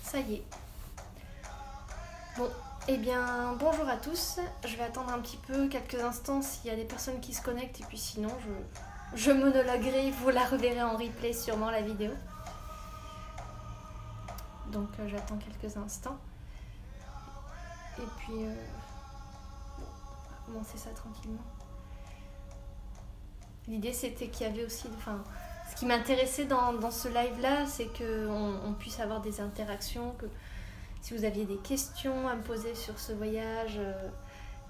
Ça y est. Bon, eh bien, bonjour à tous. Je vais attendre un petit peu, quelques instants, s'il y a des personnes qui se connectent. Et puis sinon, je monologuerai. Vous la reverrez en replay sûrement, la vidéo. Donc, j'attends quelques instants. Et puis, on va commencer ça tranquillement. L'idée, c'était qu'il y avait aussi... Enfin, ce qui m'intéressait dans ce live-là, c'est qu'on puisse avoir des interactions, que si vous aviez des questions à me poser sur ce voyage,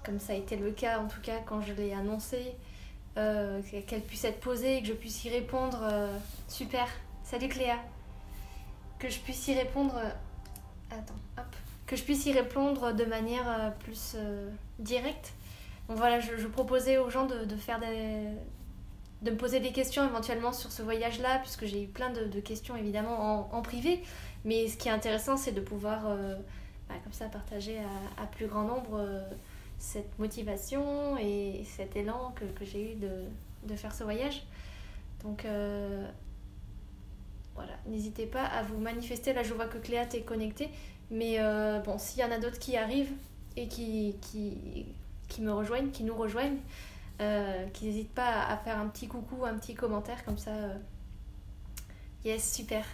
comme ça a été le cas en tout cas quand je l'ai annoncé, qu'elles puissent être posées et que je puisse y répondre. Super, salut Cléa. Que je puisse y répondre... Que je puisse y répondre de manière plus directe. Donc voilà, je proposais aux gens de me poser des questions éventuellement sur ce voyage-là, puisque j'ai eu plein de questions évidemment en privé. Mais ce qui est intéressant, c'est de pouvoir comme ça partager à plus grand nombre cette motivation et cet élan que j'ai eu de faire ce voyage. Donc voilà, n'hésitez pas à vous manifester. Là, je vois que Cléa t'est connectée. Mais bon, s'il y en a d'autres qui arrivent et qui me rejoignent, qui nous rejoignent, qui n'hésitent pas à faire un petit coucou, un petit commentaire comme ça. Yes, super.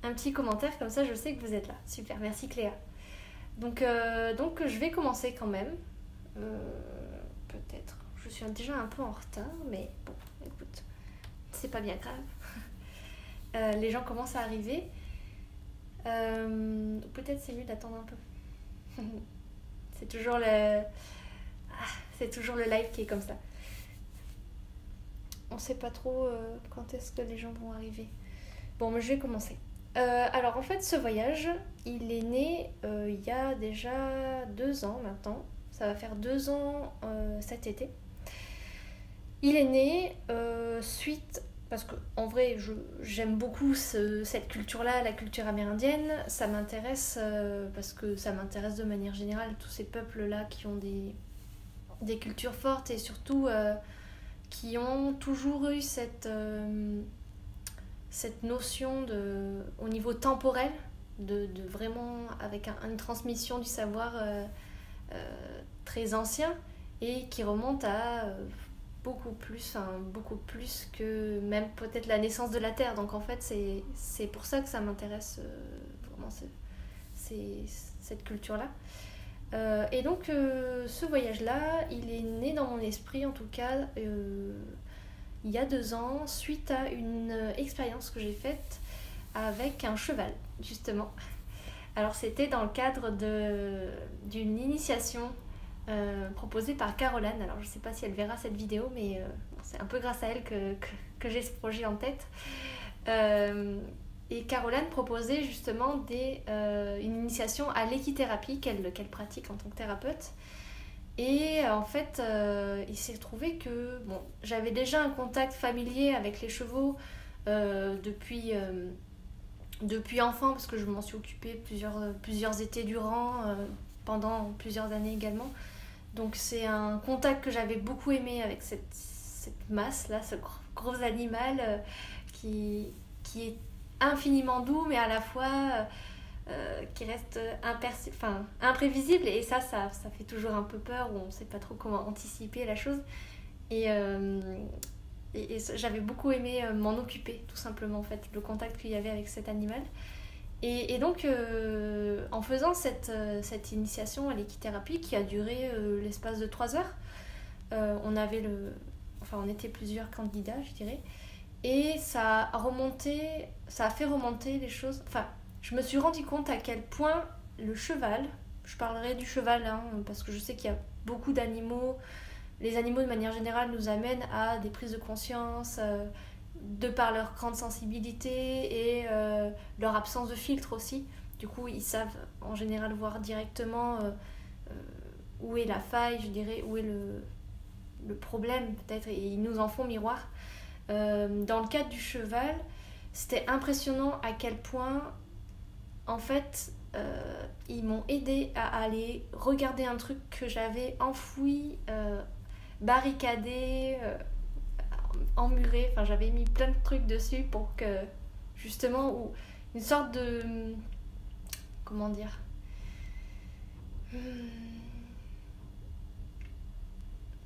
Un petit commentaire comme ça, je sais que vous êtes là. Super, merci Cléa. Donc je vais commencer quand même. Peut-être. Je suis déjà un peu en retard, mais bon, écoute, c'est pas bien grave. Les gens commencent à arriver. Peut-être c'est mieux d'attendre un peu. C'est toujours le live qui est comme ça. On sait pas trop quand est-ce que les gens vont arriver. Bon, mais je vais commencer. Alors en fait, ce voyage, il est né il y a déjà 2 ans maintenant. Ça va faire 2 ans cet été. Il est né suite... Parce qu'en vrai, j'aime beaucoup cette culture-là, la culture amérindienne. Ça m'intéresse parce que ça m'intéresse de manière générale, tous ces peuples-là qui ont des cultures fortes et surtout qui ont toujours eu cette notion au niveau temporel, de vraiment avec une transmission du savoir très ancien et qui remonte à... beaucoup plus que même peut-être la naissance de la Terre. Donc en fait, c'est pour ça que ça m'intéresse vraiment cette culture-là. Et donc ce voyage-là, il est né dans mon esprit en tout cas il y a 2 ans, suite à une expérience que j'ai faite avec un cheval, justement. Alors c'était dans le cadre d'une initiation proposée par Caroline. Alors je sais pas si elle verra cette vidéo, mais c'est un peu grâce à elle que j'ai ce projet en tête. Et Caroline proposait justement une initiation à l'équithérapie qu'elle pratique en tant que thérapeute. Et en fait, il s'est trouvé que j'avais déjà un contact familier avec les chevaux depuis enfant, parce que je m'en suis occupée plusieurs étés durant, pendant plusieurs années également. Donc c'est un contact que j'avais beaucoup aimé avec cette masse-là, ce gros animal qui est infiniment doux, mais à la fois qui reste imprévisible. Et ça fait toujours un peu peur, où on ne sait pas trop comment anticiper la chose. Et j'avais beaucoup aimé m'en occuper, tout simplement, en fait, le contact qu'il y avait avec cet animal. Et donc, en faisant cette initiation à l'équithérapie qui a duré l'espace de 3 heures, on était plusieurs candidats, je dirais, et ça a fait remonter les choses. Enfin, je me suis rendu compte à quel point le cheval, je parlerai du cheval, parce que je sais qu'il y a beaucoup d'animaux, les animaux de manière générale nous amènent à des prises de conscience, de par leur grande sensibilité et leur absence de filtre aussi. Du coup, ils savent en général voir directement où est la faille, je dirais, où est le problème peut-être, et ils nous en font miroir. Dans le cadre du cheval, c'était impressionnant à quel point, en fait, ils m'ont aidé à aller regarder un truc que j'avais enfoui, barricadé, emmuré. Enfin, j'avais mis plein de trucs dessus pour que, justement, une sorte comment dire,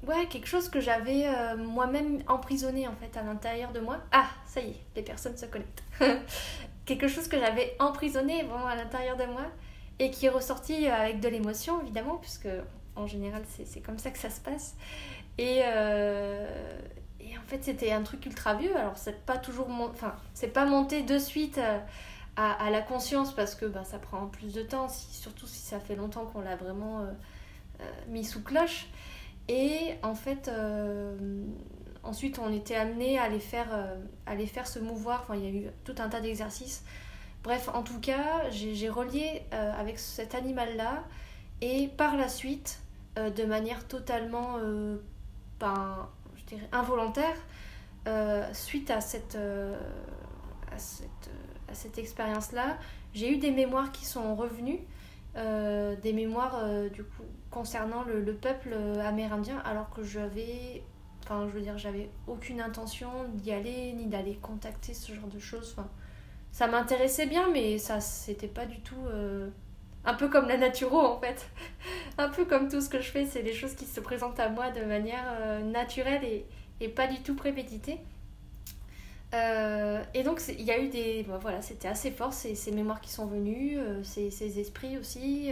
ouais, quelque chose que j'avais moi-même emprisonné en fait à l'intérieur de moi. Ah, ça y est, les personnes se connectent. Quelque chose que j'avais emprisonné vraiment à l'intérieur de moi et qui est ressorti avec de l'émotion évidemment, puisque en général c'est comme ça que ça se passe. Et en fait c'était un truc ultra vieux, alors c'est pas toujours c'est pas monté de suite à la conscience parce que ça prend plus de temps, surtout si ça fait longtemps qu'on l'a vraiment mis sous cloche. Et en fait, ensuite, on était amené à les faire se mouvoir. Enfin, il y a eu tout un tas d'exercices. Bref, en tout cas, j'ai relié avec cet animal-là. Et par la suite, de manière totalement je dirais involontaire, suite à cette expérience-là, j'ai eu des mémoires qui sont revenues. Des mémoires du coup concernant le peuple amérindien, alors que j'avais aucune intention d'y aller ni d'aller contacter ce genre de choses. Ça m'intéressait bien, mais ça c'était pas du tout un peu comme la naturo en fait. Un peu comme tout ce que je fais, c'est des choses qui se présentent à moi de manière naturelle et pas du tout préméditée. Et donc il y a eu c'était assez fort ces mémoires qui sont venues, ces esprits aussi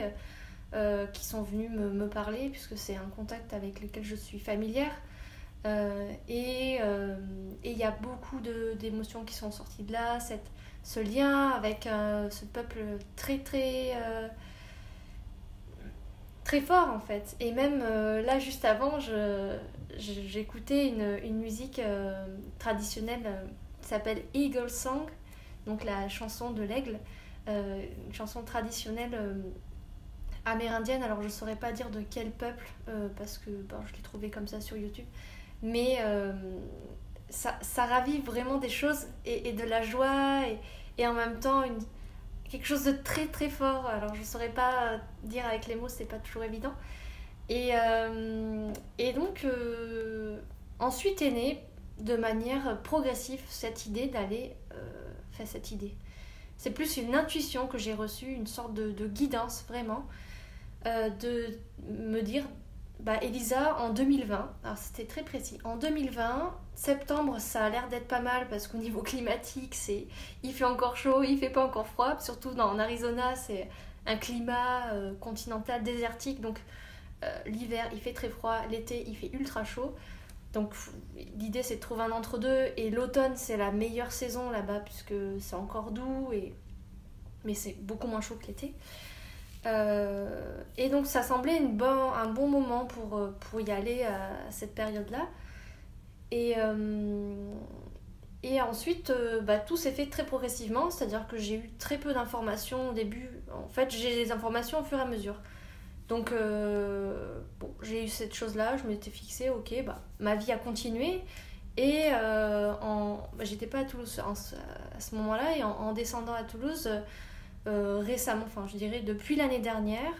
qui sont venus me parler, puisque c'est un contact avec lequel je suis familière. Et il y a beaucoup d'émotions qui sont sorties de là, ce lien avec ce peuple très très très fort en fait. Et même là juste avant j'écoutais une musique traditionnelle qui s'appelle Eagle Song, donc la chanson de l'aigle, une chanson traditionnelle amérindienne. Alors je saurais pas dire de quel peuple parce que je l'ai trouvée comme ça sur YouTube, mais ça ravive vraiment des choses et de la joie et en même temps quelque chose de très très fort. Alors je saurais pas dire avec les mots, c'est pas toujours évident. Et donc ensuite est née de manière progressive cette idée d'aller cette idée, c'est plus une intuition que j'ai reçue, une sorte de guidance vraiment, de me dire Elisa, en 2020, alors c'était très précis, en 2020 septembre ça a l'air d'être pas mal parce qu'au niveau climatique il fait encore chaud, il fait pas encore froid, surtout en Arizona c'est un climat continental désertique, donc l'hiver il fait très froid, l'été il fait ultra chaud. Donc l'idée c'est de trouver un entre-deux, et l'automne c'est la meilleure saison là-bas puisque c'est encore doux, mais c'est beaucoup moins chaud que l'été. Et donc ça semblait un bon moment pour y aller à cette période-là. Et ensuite tout s'est fait très progressivement, c'est-à-dire que j'ai eu très peu d'informations au début. En fait j'ai les informations au fur et à mesure. Donc j'ai eu cette chose-là, je m'étais fixée, ok, ma vie a continué. Et j'étais pas à Toulouse à ce moment-là, et en descendant à Toulouse récemment, je dirais depuis l'année dernière,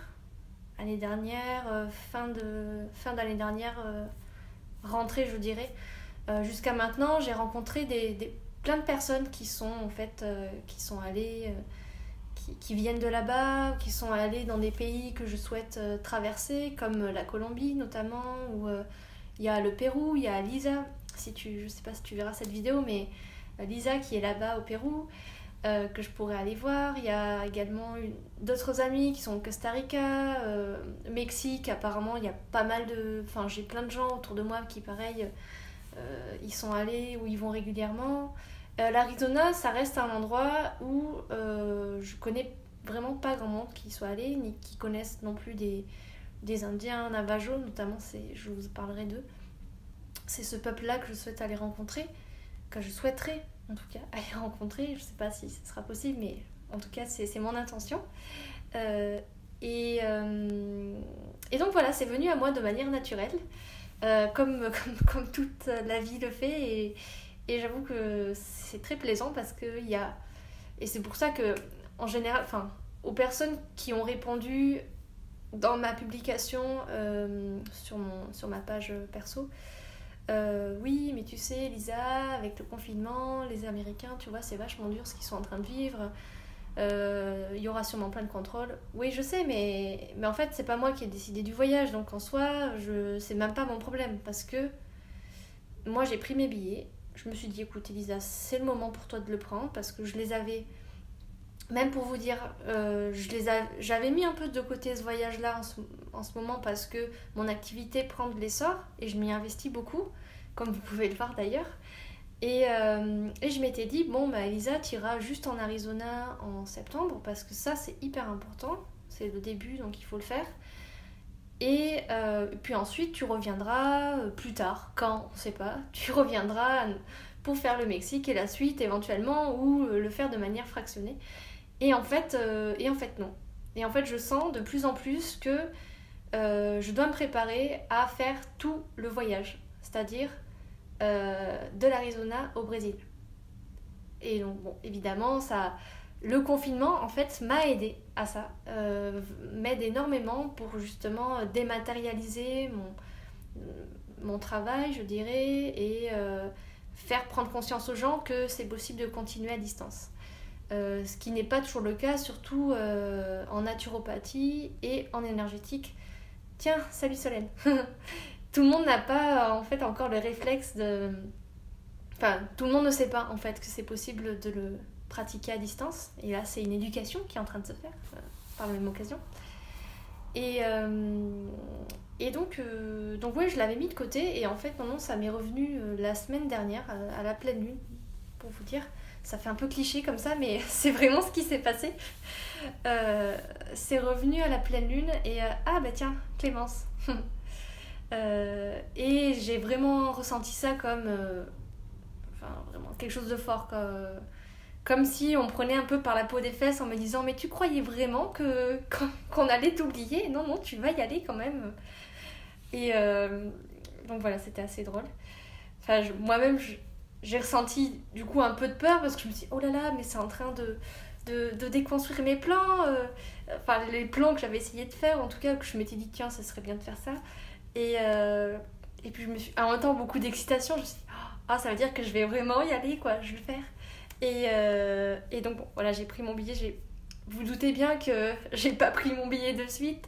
fin d'année dernière, rentrée je dirais, jusqu'à maintenant, j'ai rencontré plein de personnes qui sont en fait qui sont allées qui viennent de là-bas, qui sont allés dans des pays que je souhaite traverser, comme la Colombie notamment, où il y a le Pérou, il y a Lisa, je sais pas si tu verras cette vidéo, mais Lisa qui est là-bas au Pérou, que je pourrais aller voir. Il y a également d'autres amis qui sont au Costa Rica, Mexique, apparemment il y a pas mal j'ai plein de gens autour de moi qui pareil, ils sont allés ou ils vont régulièrement. L'Arizona, ça reste un endroit où je connais vraiment pas grand monde qui soit allé, ni qui connaissent non plus des Indiens, Navajo notamment, je vous parlerai d'eux. C'est ce peuple-là que je souhaite aller rencontrer, que je souhaiterais en tout cas aller rencontrer. Je sais pas si ce sera possible, mais en tout cas c'est mon intention. Et donc voilà, c'est venu à moi de manière naturelle, comme toute la vie le fait, et j'avoue que c'est très plaisant parce que et c'est pour ça que en général, aux personnes qui ont répondu dans ma publication sur ma page perso, oui mais tu sais Lisa, avec le confinement, les Américains tu vois c'est vachement dur ce qu'ils sont en train de vivre, Il y aura sûrement plein de contrôles. Oui, je sais, mais en fait, c'est pas moi qui ai décidé du voyage, donc en soi, c'est même pas mon problème, parce que moi, j'ai pris mes billets. Je me suis dit, écoute, Elisa, c'est le moment pour toi de le prendre, parce que je les avais, même pour vous dire, j'avais mis un peu de côté ce voyage-là en ce moment, parce que mon activité prend de l'essor, et je m'y investis beaucoup, comme vous pouvez le voir d'ailleurs. Et je m'étais dit, bon, bah, Elisa, tu iras juste en Arizona en septembre, parce que ça, c'est hyper important. C'est le début, donc il faut le faire. Et puis ensuite, tu reviendras plus tard, quand, on ne sait pas. Tu reviendras pour faire le Mexique et la suite, éventuellement, ou le faire de manière fractionnée. Et en fait, non. Et en fait, je sens de plus en plus que je dois me préparer à faire tout le voyage. C'est-à-dire de l'Arizona au Brésil. Et donc, bon, évidemment, le confinement, en fait, m'a aidé à ça. M'aide énormément pour justement dématérialiser mon travail, je dirais, et faire prendre conscience aux gens que c'est possible de continuer à distance. Ce qui n'est pas toujours le cas, surtout en naturopathie et en énergétique. Tiens, salut Solène. Tout le monde n'a pas en fait encore le réflexe de... Enfin, tout le monde ne sait pas en fait que c'est possible de le pratiquer à distance. Et là, c'est une éducation qui est en train de se faire par la même occasion. Et donc ouais, je l'avais mis de côté. Et en fait, non, ça m'est revenu la semaine dernière, à la pleine lune, pour vous dire. Ça fait un peu cliché comme ça, mais c'est vraiment ce qui s'est passé. C'est revenu à la pleine lune et... ah bah tiens, Clémence. Et j'ai vraiment ressenti ça comme... vraiment quelque chose de fort. Comme si on me prenait un peu par la peau des fesses en me disant « Mais tu croyais vraiment qu'on allait t'oublier ? Non, non, tu vas y aller quand même. » Et donc voilà, c'était assez drôle. Enfin, moi-même, j'ai ressenti du coup un peu de peur parce que je me suis dit « Oh là là, mais c'est en train de déconstruire mes plans. » Enfin, les plans que j'avais essayé de faire, en tout cas, que je m'étais dit « Tiens, ça serait bien de faire ça. » Et puis je me suis... En même temps, beaucoup d'excitation. Je me suis dit « Ah, ça veut dire que je vais vraiment y aller, quoi. Je vais le faire. » Et donc, bon, voilà, j'ai pris mon billet. Vous doutez bien que j'ai pas pris mon billet de suite.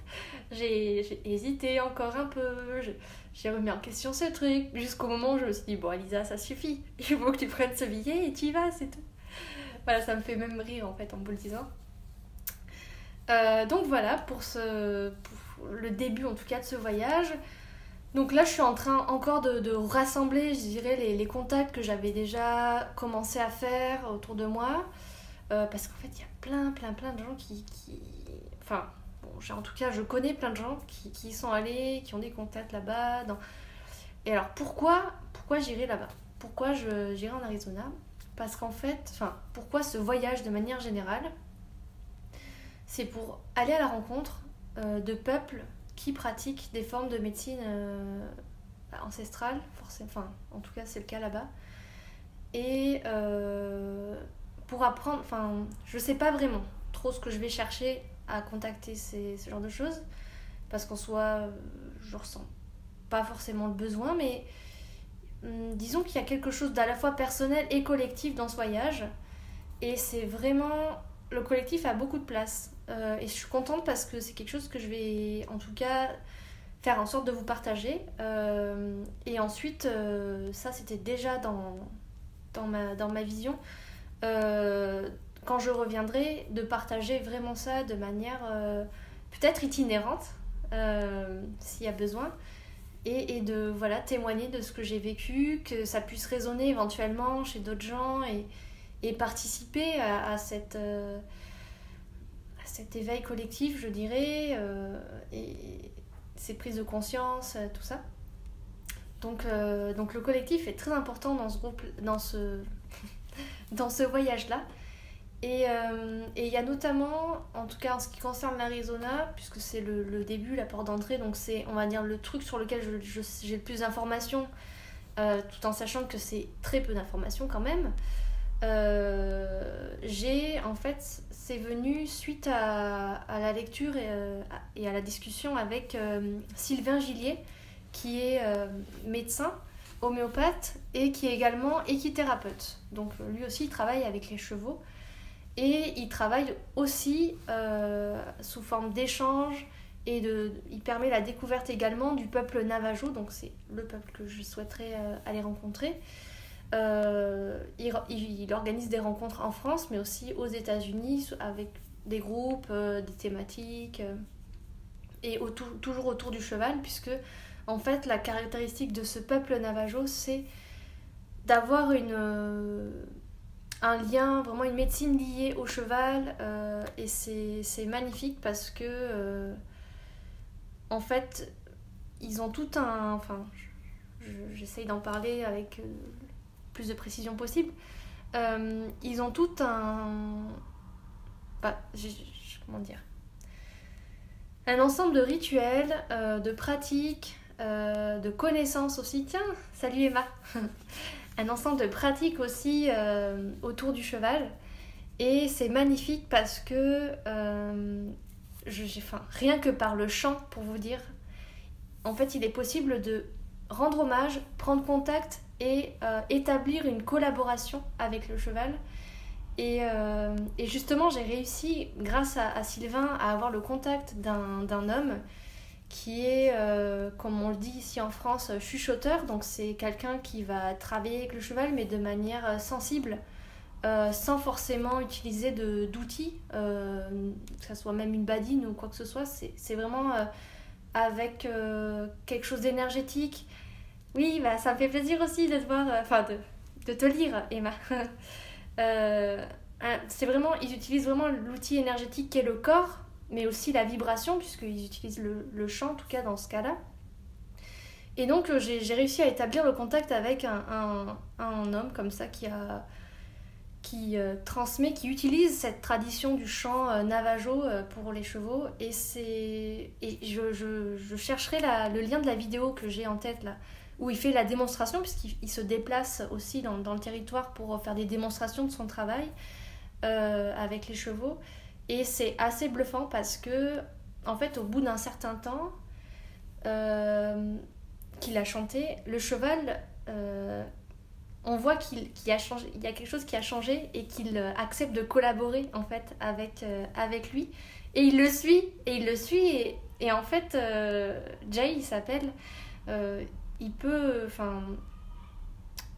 J'ai hésité encore un peu. J'ai remis en question ce truc. Jusqu'au moment où je me suis dit « Bon, Elisa, ça suffit. Il faut que tu prennes ce billet et tu y vas, c'est tout. » Voilà, ça me fait même rire, en fait, en vous le disant. Donc voilà, pour le début, en tout cas, de ce voyage. Donc là, je suis en train encore de rassembler, je dirais, les contacts que j'avais déjà commencé à faire autour de moi. Parce qu'en fait, il y a plein de gens qui... Enfin, bon, en tout cas, je connais plein de gens qui y sont allés, qui ont des contacts là-bas. Et alors, pourquoi j'irai là-bas ? Pourquoi j'irai en Arizona ? Parce qu'en fait, pourquoi ce voyage de manière générale ? C'est pour aller à la rencontre de peuples qui pratiquent des formes de médecine ancestrale, forcément, en tout cas c'est le cas là-bas. Et pour apprendre, je sais pas vraiment trop ce que je vais chercher à contacter ce genre de choses, parce qu'en soi, je ressens pas forcément le besoin, mais disons qu'il y a quelque chose d'à la fois personnel et collectif dans ce voyage, et c'est vraiment... Le collectif a beaucoup de place. Et je suis contente parce que c'est quelque chose que je vais en tout cas faire en sorte de vous partager. Et ensuite, ça c'était déjà dans ma vision. Quand je reviendrai, de partager vraiment ça de manière peut-être itinérante, s'il y a besoin. Et de témoigner de ce que j'ai vécu, que ça puisse résonner éventuellement chez d'autres gens et participer à cet éveil collectif, je dirais, et ces prises de conscience, tout ça. Donc le collectif est très important dans ce groupe, dans ce voyage-là. Et il y a notamment, en tout cas en ce qui concerne l'Arizona, puisque c'est le début, la porte d'entrée, donc c'est, on va dire, le truc sur lequel j'ai le plus d'informations, tout en sachant que c'est très peu d'informations quand même. C'est venu suite à la lecture et à la discussion avec Sylvain Gillier, qui est médecin, homéopathe et qui est également équithérapeute. Donc lui aussi il travaille avec les chevaux Et il travaille aussi sous forme d'échange et il permet la découverte également du peuple Navajo, donc c'est le peuple que je souhaiterais aller rencontrer. Il organise des rencontres en France, mais aussi aux États-Unis avec des groupes, des thématiques, et toujours autour du cheval, puisque en fait la caractéristique de ce peuple Navajo, c'est d'avoir un lien, vraiment une médecine liée au cheval, et c'est magnifique parce que en fait ils ont tout un... Enfin, j'essaye d'en parler avec le plus de précision possible. Ils ont tout un... comment dire, un ensemble de rituels, de pratiques, de connaissances aussi. Tiens, salut Emma. Un ensemble de pratiques aussi autour du cheval. Et c'est magnifique parce que rien que par le chant, pour vous dire, en fait, il est possible de rendre hommage, prendre contact et établir une collaboration avec le cheval. Et justement, j'ai réussi, grâce à Sylvain, à avoir le contact d'un homme qui est, comme on le dit ici en France, chuchoteur. Donc c'est quelqu'un qui va travailler avec le cheval, mais de manière sensible, sans forcément utiliser d'outils, que ce soit même une badine ou quoi que ce soit. C'est vraiment avec quelque chose d'énergétique. Oui, ça me fait plaisir aussi de te voir, de te lire, Emma. C'est vraiment, ils utilisent vraiment l'outil énergétique qui est le corps, mais aussi la vibration, puisqu'ils utilisent le chant, en tout cas dans ce cas-là. Et donc j'ai réussi à établir le contact avec un homme comme ça qui transmet, qui utilise cette tradition du chant navajo pour les chevaux. Et je chercherai le lien de la vidéo que j'ai en tête là, où il fait la démonstration, puisqu'il se déplace aussi dans le territoire pour faire des démonstrations de son travail avec les chevaux. Et c'est assez bluffant parce que, en fait, au bout d'un certain temps qu'il a chanté, le cheval, on voit qu'il y a quelque chose qui a changé et qu'il accepte de collaborer en fait avec lui. Et il le suit, et en fait, Jay, il s'appelle, il peut,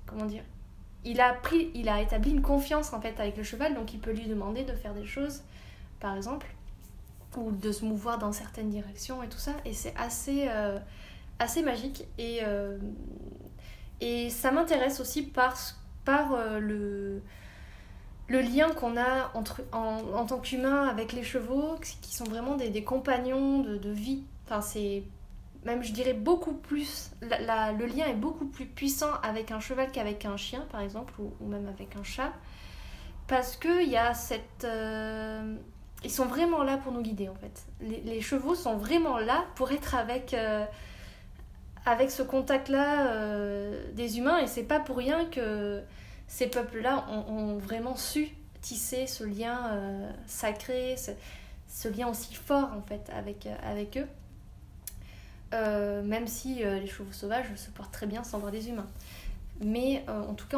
comment dire, il a établi une confiance en fait avec le cheval, donc il peut lui demander de faire des choses, par exemple, ou de se mouvoir dans certaines directions et tout ça, et c'est assez magique. Et ça m'intéresse aussi par le lien qu'on a en tant qu'humain avec les chevaux, qui sont vraiment des compagnons de vie. Enfin, c'est même, je dirais, beaucoup plus... le lien est beaucoup plus puissant avec un cheval qu'avec un chien, par exemple, ou même avec un chat. Parce qu'il y a cette... ils sont vraiment là pour nous guider, en fait. Les chevaux sont vraiment là pour être avec ce contact-là des humains. Et c'est pas pour rien que ces peuples-là ont vraiment su tisser ce lien sacré, ce lien aussi fort, en fait, avec eux. Même si les chevaux sauvages se portent très bien sans voir des humains. Mais en tout cas,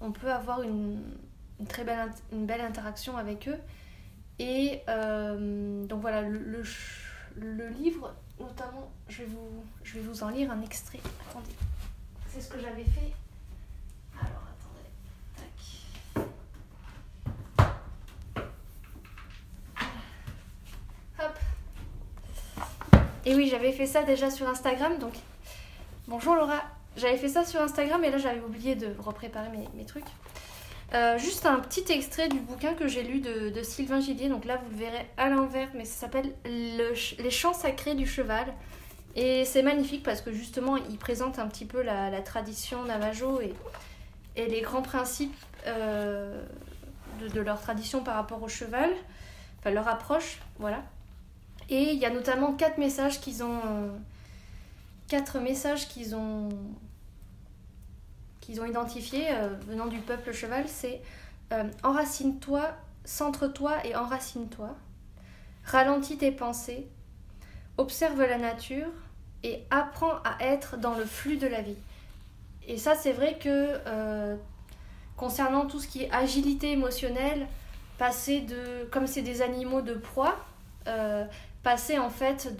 on peut avoir une belle interaction avec eux. Et donc voilà, le livre, notamment, je vais vous en lire un extrait. Attendez, c'est ce que j'avais fait. Alors, attendez. Tac. Hop. Et oui, j'avais fait ça déjà sur Instagram, donc... Bonjour Laura. J'avais fait ça sur Instagram et là j'avais oublié de repréparer mes trucs. Juste un petit extrait du bouquin que j'ai lu de Sylvain Gillier. Donc là vous le verrez à l'envers, mais ça s'appelle Les chants sacrés du cheval. Et c'est magnifique parce que justement il présente un petit peu la tradition navajo et les grands principes de leur tradition par rapport au cheval, enfin leur approche, voilà. Et il y a notamment 4 messages qu'ils ont identifiés venant du peuple cheval. C'est enracine-toi, centre-toi et enracine-toi. Ralentis tes pensées, observe la nature et apprends à être dans le flux de la vie. Et ça, c'est vrai que concernant tout ce qui est agilité émotionnelle, passer comme c'est des animaux de proie, passer en fait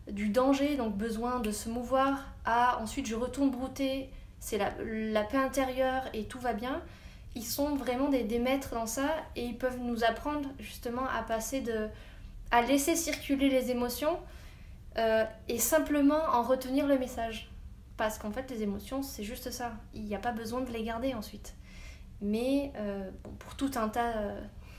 du danger, donc besoin de se mouvoir, à ensuite je retourne brouter, c'est la paix intérieure et tout va bien. Ils sont vraiment des maîtres dans ça et ils peuvent nous apprendre justement à passer à laisser circuler les émotions et simplement en retenir le message. Parce qu'en fait, les émotions, c'est juste ça. Il n'y a pas besoin de les garder ensuite. Mais pour tout un tas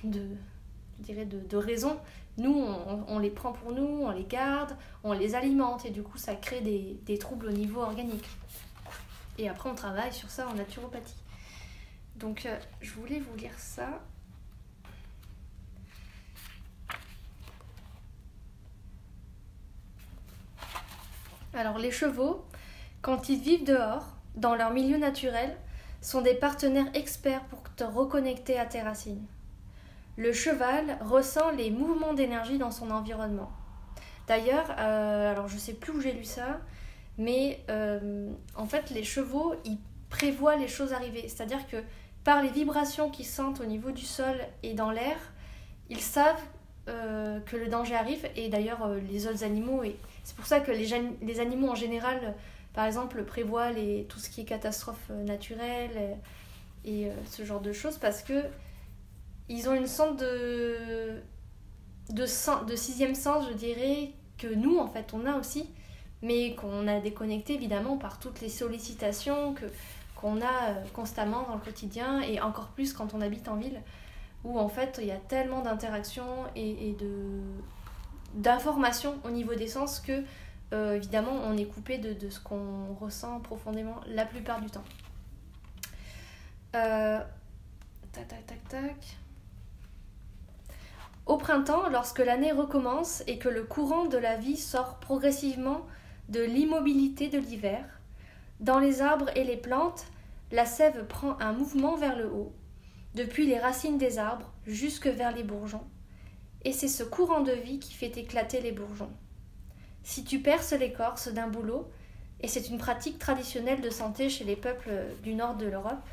de raisons, nous, on les prend pour nous, on les garde, on les alimente. Et du coup, ça crée des troubles au niveau organique. Et après, on travaille sur ça en naturopathie. Donc, je voulais vous lire ça. Alors, les chevaux, quand ils vivent dehors, dans leur milieu naturel, sont des partenaires experts pour te reconnecter à tes racines. Le cheval ressent les mouvements d'énergie dans son environnement. D'ailleurs, alors je ne sais plus où j'ai lu ça, mais en fait, les chevaux, ils prévoient les choses arriver. C'est-à-dire que par les vibrations qu'ils sentent au niveau du sol et dans l'air, ils savent que le danger arrive. Et d'ailleurs, les autres animaux, et c'est pour ça que les animaux en général, par exemple, prévoient tout ce qui est catastrophe naturelle et ce genre de choses, parce que ils ont une sorte de sixième sens, je dirais, que nous, en fait, on a aussi, mais qu'on a déconnecté, évidemment, par toutes les sollicitations qu'on a constamment dans le quotidien, et encore plus quand on habite en ville, où, en fait, il y a tellement d'interactions et d'informations au niveau des sens que, évidemment, on est coupé de ce qu'on ressent profondément la plupart du temps. Tac. Au printemps, lorsque l'année recommence et que le courant de la vie sort progressivement de l'immobilité de l'hiver, dans les arbres et les plantes, la sève prend un mouvement vers le haut, depuis les racines des arbres jusque vers les bourgeons, et c'est ce courant de vie qui fait éclater les bourgeons. Si tu perces l'écorce d'un bouleau, et c'est une pratique traditionnelle de santé chez les peuples du nord de l'Europe,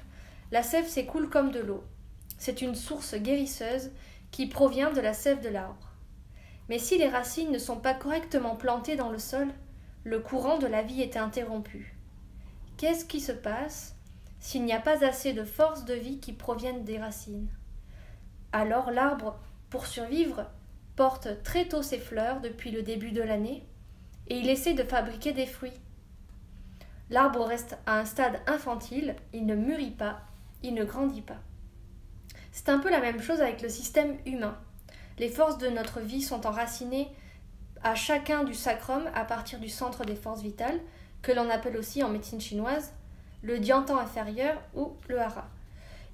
la sève s'écoule comme de l'eau. C'est une source guérisseuse qui provient de la sève de l'arbre. Mais si les racines ne sont pas correctement plantées dans le sol, le courant de la vie est interrompu. Qu'est-ce qui se passe s'il n'y a pas assez de force de vie qui proviennent des racines? Alors l'arbre, pour survivre, porte très tôt ses fleurs depuis le début de l'année et il essaie de fabriquer des fruits. L'arbre reste à un stade infantile, il ne mûrit pas, il ne grandit pas. C'est un peu la même chose avec le système humain. Les forces de notre vie sont enracinées à chacun du sacrum à partir du centre des forces vitales, que l'on appelle aussi en médecine chinoise le diantan inférieur ou le hara.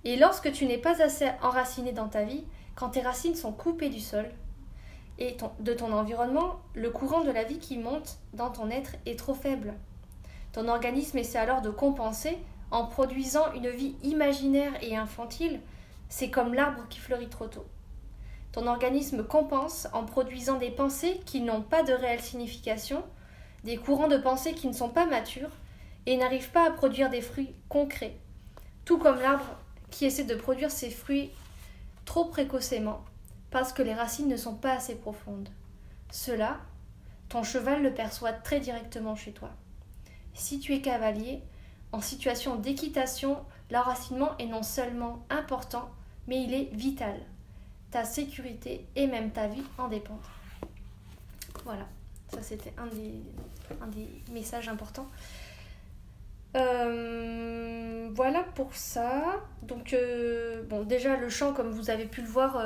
Et lorsque tu n'es pas assez enraciné dans ta vie, quand tes racines sont coupées du sol et de ton environnement, le courant de la vie qui monte dans ton être est trop faible. Ton organisme essaie alors de compenser en produisant une vie imaginaire et infantile. C'est comme l'arbre qui fleurit trop tôt. Ton organisme compense en produisant des pensées qui n'ont pas de réelle signification, des courants de pensée qui ne sont pas matures et n'arrivent pas à produire des fruits concrets, tout comme l'arbre qui essaie de produire ses fruits trop précocement parce que les racines ne sont pas assez profondes. Cela, ton cheval le perçoit très directement chez toi. Si tu es cavalier, en situation d'équitation, l'enracinement est non seulement important, mais il est vital. Ta sécurité et même ta vie en dépendent. Voilà, ça c'était un des messages importants. Voilà pour ça. Donc, bon, déjà le chant, comme vous avez pu le voir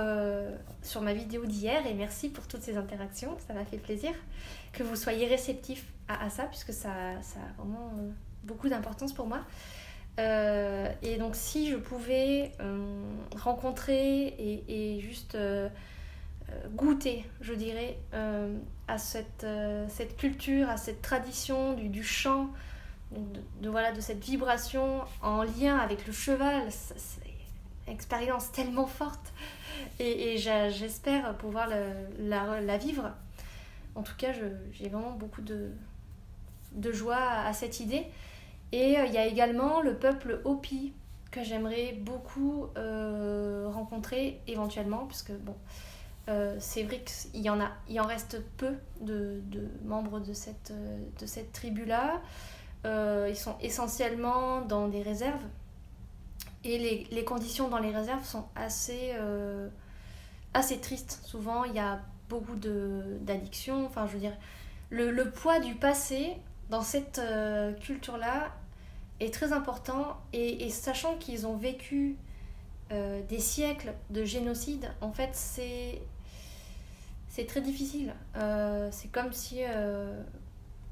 sur ma vidéo d'hier, et merci pour toutes ces interactions, ça m'a fait plaisir que vous soyez réceptifs à ça, puisque ça a vraiment beaucoup d'importance pour moi. Et donc si je pouvais rencontrer et juste goûter, je dirais, à cette culture, à cette tradition du chant, de cette vibration en lien avec le cheval, c'est une expérience tellement forte et j'espère pouvoir la vivre. En tout cas, j'ai vraiment beaucoup de joie à cette idée. Et il y a également le peuple Hopi j'aimerais beaucoup rencontrer éventuellement, parce que bon, c'est vrai qu'il il en reste peu de membres de cette tribu-là. Ils sont essentiellement dans des réserves, et les conditions dans les réserves sont assez tristes. Souvent, il y a beaucoup d'addictions. Enfin, je veux dire, le poids du passé dans cette culture-là est très important. Et sachant qu'ils ont vécu des siècles de génocide, en fait, c'est très difficile. C'est comme si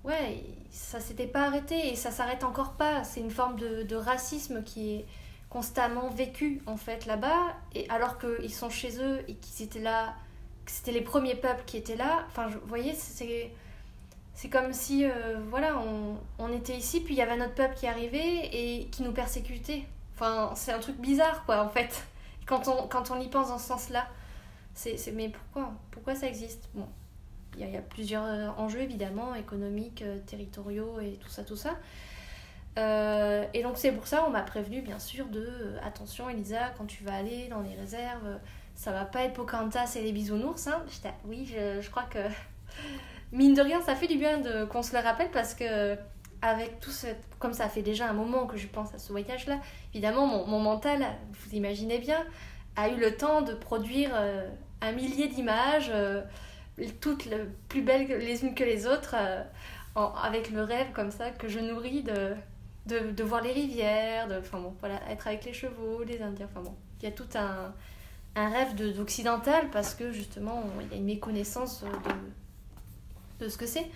ouais, ça s'était pas arrêté et ça s'arrête encore pas. C'est une forme de racisme qui est constamment vécu en fait là-bas, et alors qu'ils sont chez eux et qu'ils étaient là, que c'était les premiers peuples qui étaient là. Enfin, vous voyez, c'est comme si voilà, on était ici, puis il y avait un autre peuple qui arrivait et qui nous persécutait. Enfin, c'est un truc bizarre quoi en fait. Quand on y pense dans ce sens-là, mais pourquoi ça existe? Bon, il y a plusieurs enjeux évidemment, économiques, territoriaux et tout ça. Et donc c'est pour ça on m'a prévenu bien sûr attention Elisa, quand tu vas aller dans les réserves, ça va pas être Pocahontas et les bisounours, hein. Oui, je crois que mine de rien ça fait du bien qu'on se le rappelle, parce que avec tout ce, comme ça fait déjà un moment que je pense à ce voyage là, évidemment mon mental, vous imaginez bien, a eu le temps de produire 1 millier d'images, toutes plus belles les unes que les autres, avec le rêve comme ça que je nourris de voir les rivières, enfin bon, voilà, être avec les chevaux, les Indiens, enfin bon, il y a tout un rêve d'occidental, parce que justement il y a une méconnaissance de ce que c'est,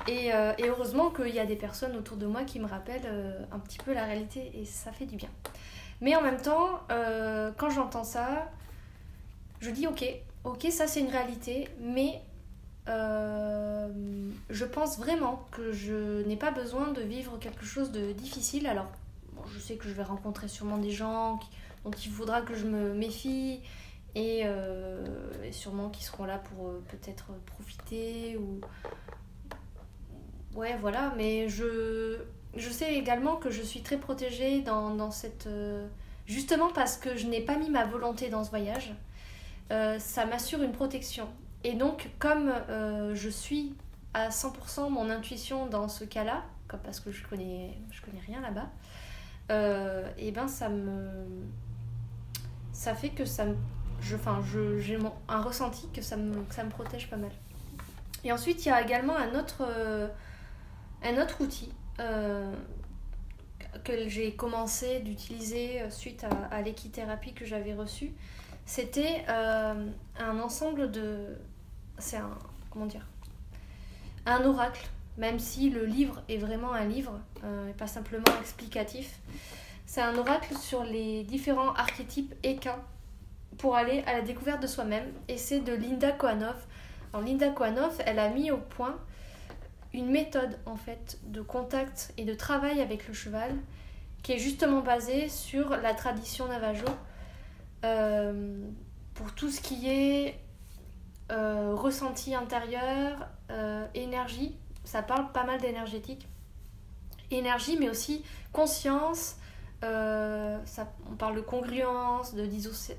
et heureusement qu'il y a des personnes autour de moi qui me rappellent un petit peu la réalité, et ça fait du bien. Mais en même temps, quand j'entends ça, je dis ok, ça c'est une réalité, mais je pense vraiment que je n'ai pas besoin de vivre quelque chose de difficile. Alors, bon, je sais que je vais rencontrer sûrement des gens dont il faudra que je me méfie, et sûrement qui seront là pour peut-être profiter ou... Ouais, voilà, mais je sais également que je suis très protégée dans cette... justement parce que je n'ai pas mis ma volonté dans ce voyage, ça m'assure une protection. Et donc, comme je suis à 100% mon intuition dans ce cas-là, parce que je connais rien là-bas, et ben ça fait que j'ai un ressenti que ça me protège pas mal. Et ensuite, il y a également un autre outil que j'ai commencé d'utiliser suite à l'équithérapie que j'avais reçue. C'était un ensemble c'est un oracle, même si le livre est vraiment un livre et pas simplement explicatif. C'est un oracle sur les différents archétypes équins pour aller à la découverte de soi-même, et c'est de Linda Kohanov. Alors Linda Kohanov, elle a mis au point une méthode en fait de contact et de travail avec le cheval qui est justement basée sur la tradition navajo, pour tout ce qui est ressenti intérieur, énergie. Ça parle pas mal d'énergétique, énergie, mais aussi conscience, on parle de congruence, de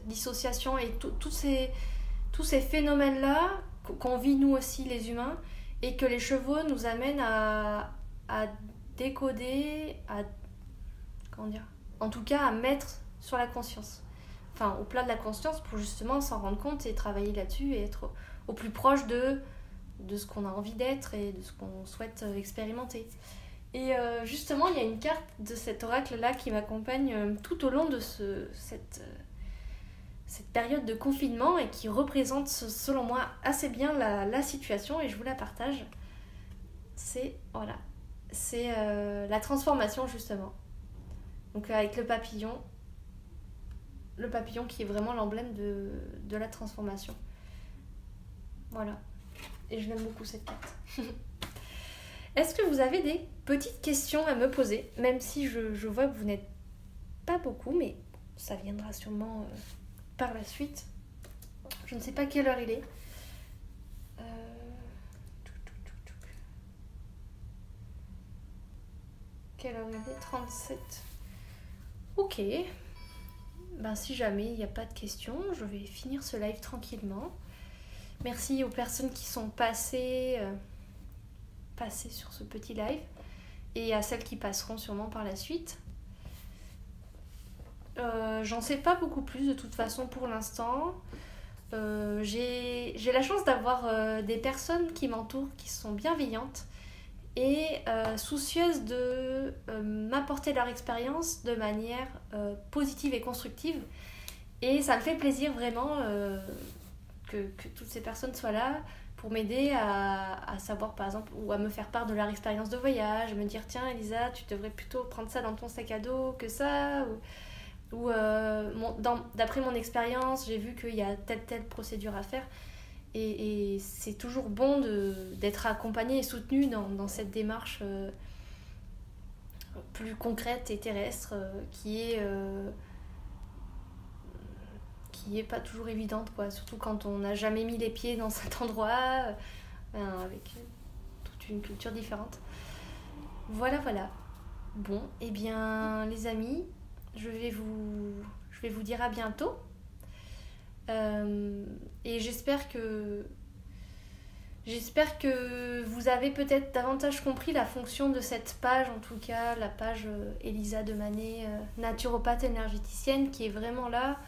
dissociation, et tous ces phénomènes là qu'on vit nous aussi les humains, et que les chevaux nous amènent à décoder, en tout cas à mettre sur la conscience, enfin au plat de la conscience, pour justement s'en rendre compte et travailler là-dessus et être au plus proche de ce qu'on a envie d'être et de ce qu'on souhaite expérimenter. Et justement, il y a une carte de cet oracle-là qui m'accompagne tout au long de cette période de confinement, et qui représente, selon moi, assez bien la situation, et je vous la partage. C'est la transformation, justement. Donc avec le papillon qui est vraiment l'emblème de la transformation. Voilà. Et je l'aime beaucoup, cette carte. Est-ce que vous avez des petites questions à me poser, même si je vois que vous n'êtes pas beaucoup, mais ça viendra sûrement par la suite. Je ne sais pas quelle heure il est. Quelle heure il est? 37. Ok. si jamais il n'y a pas de questions, je vais finir ce live tranquillement. Merci aux personnes qui sont passées sur ce petit live et à celles qui passeront sûrement par la suite. J'en sais pas beaucoup plus de toute façon pour l'instant. J'ai la chance d'avoir des personnes qui m'entourent qui sont bienveillantes et soucieuses de m'apporter leur expérience de manière positive et constructive. Et ça me fait plaisir vraiment que toutes ces personnes soient là pour m'aider à savoir par exemple, ou à me faire part de leur expérience de voyage, me dire tiens Elisa, tu devrais plutôt prendre ça dans ton sac à dos que ça, ou d'après mon expérience, j'ai vu qu'il y a telle procédure à faire. Et c'est toujours bon d'être accompagné et soutenu dans cette démarche plus concrète et terrestre qui est pas toujours évidente, quoi. Surtout quand on n'a jamais mis les pieds dans cet endroit, avec toute une culture différente. Voilà. Bon, et bien les amis, je vais vous dire à bientôt. Et j'espère que vous avez peut-être davantage compris la fonction de cette page, en tout cas la page Elisa Demanet, naturopathe énergéticienne, qui est vraiment là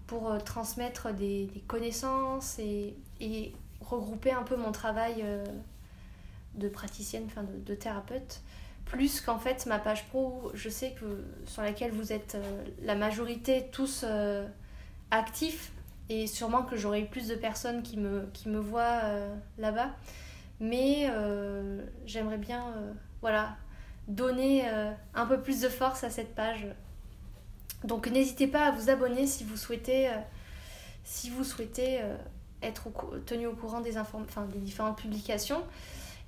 pour transmettre des connaissances et regrouper un peu mon travail de praticienne, enfin de thérapeute, plus qu'en fait ma page pro, je sais que sur laquelle vous êtes la majorité tous actifs, et sûrement que j'aurai plus de personnes qui me voient là-bas, mais j'aimerais bien donner un peu plus de force à cette page. Donc n'hésitez pas à vous abonner si vous souhaitez être tenu au courant des différentes publications.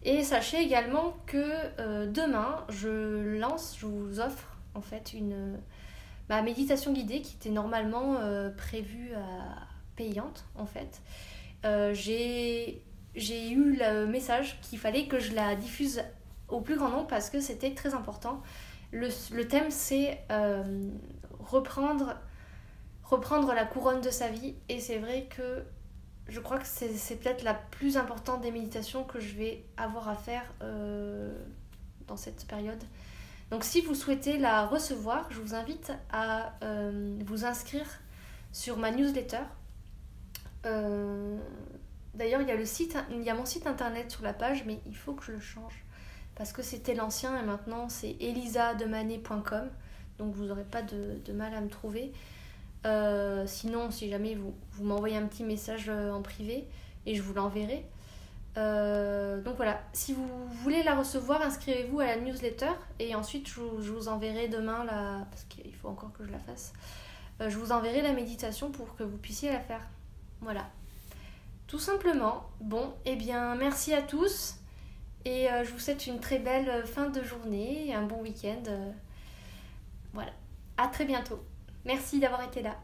Et sachez également que demain, je vous offre en fait ma méditation guidée qui était normalement prévue payante en fait. J'ai eu le message qu'il fallait que je la diffuse au plus grand nombre parce que c'était très important. Le thème c'est reprendre la couronne de sa vie, et c'est vrai que je crois que c'est peut-être la plus importante des méditations que je vais avoir à faire dans cette période. Donc si vous souhaitez la recevoir, je vous invite à vous inscrire sur ma newsletter. D'ailleurs, il y a mon site internet sur la page, mais il faut que je le change parce que c'était l'ancien et maintenant c'est elisademanet.com, donc vous n'aurez pas de mal à me trouver. Sinon, si jamais vous m'envoyez un petit message en privé et je vous l'enverrai. Donc voilà, si vous voulez la recevoir, inscrivez-vous à la newsletter et ensuite je vous enverrai demain parce qu'il faut encore que je la fasse. Je vous enverrai la méditation pour que vous puissiez la faire. Voilà, tout simplement. Bon, et bien merci à tous et je vous souhaite une très belle fin de journée et un bon week-end. Voilà, à très bientôt. Merci d'avoir été là.